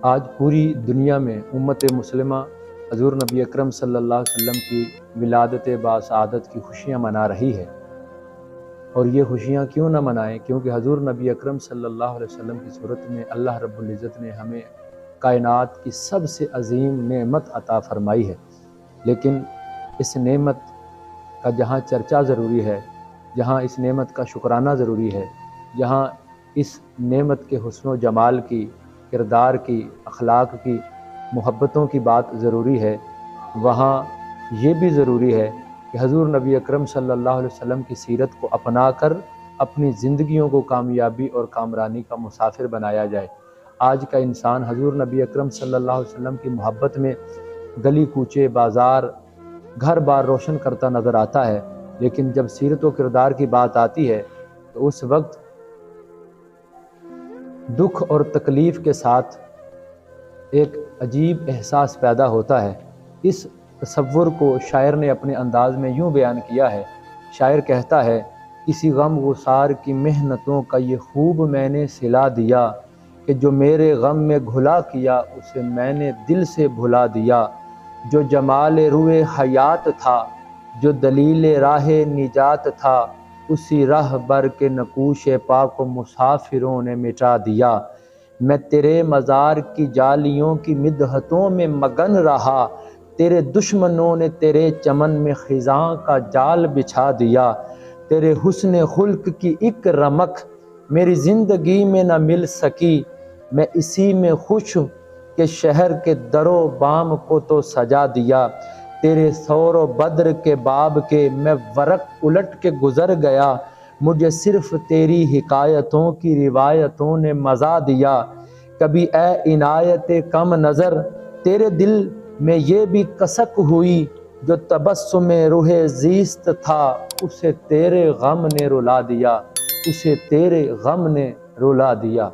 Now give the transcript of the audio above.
آج پوری دنیا میں امت مسلمہ حضور نبی اکرم صلی اللہ علیہ وسلم کی ولادت باسعادت کی خوشیاں منا رہی ہے، اور یہ خوشیاں کیوں نہ منائیں؟ کیونکہ حضور نبی اکرم صلی اللہ علیہ وسلم کی صورت میں اللہ رب العزت نے ہمیں کائنات کی سب سے عظیم نعمت عطا فرمائی ہے، لیکن اس نعمت کا جہاں چرچا ضروری ہے، جہاں اس نعمت کا شکرانہ ضروری ہے، جہاں اس نعمت کے حسن و جمال کی، کردار کی، اخلاق کی، محبتوں کی بات ضروری ہے، وہاں یہ بھی ضروری ہے کہ حضور نبی اکرم صلی اللہ علیہ وسلم کی سیرت کو اپنا کر اپنی زندگیوں کو کامیابی اور کامرانی کا مسافر بنایا جائے۔ آج کا انسان حضور نبی اکرم صلی اللہ علیہ وسلم کی محبت میں گلی کوچے، بازار، گھر بار روشن کرتا نظر آتا ہے، لیکن جب سیرت و کردار کی بات آتی ہے تو اس وقت دکھ اور تکلیف کے ساتھ ایک عجیب احساس پیدا ہوتا ہے۔ اس تصور کو شاعر نے اپنے انداز میں یوں بیان کیا ہے۔ شاعر کہتا ہے، کسی غم گسار کی محنتوں کا یہ خوب میں نے صلا دیا، کہ جو میرے غم میں گھلا کیا اسے میں نے دل سے بھلا دیا، جو جمال روئے حیات تھا، جو دلیل راہ نجات تھا، اسی راہ بر کے نقوش پاک و مسافروں نے مٹا دیا۔ میں تیرے مزار کی جالیوں کی مدحتوں میں مگن رہا، تیرے دشمنوں نے تیرے چمن میں خزاں کا جال بچھا دیا، تیرے حسن خلق کی ایک رمق میری زندگی میں نہ مل سکی، میں اسی میں خوش کہ شہر کے در و بام کو تو سجا دیا، تیرے سور و بدر کے باب کے میں ورق الٹ کے گزر گیا، مجھے صرف تیری حکایتوں کی روایتوں نے مزا دیا، کبھی اے عنایت کم نظر تیرے دل میں یہ بھی کسک ہوئی، جو تبسم روح زیست تھا اسے تیرے غم نے رلا دیا، اسے تیرے غم نے رلا دیا۔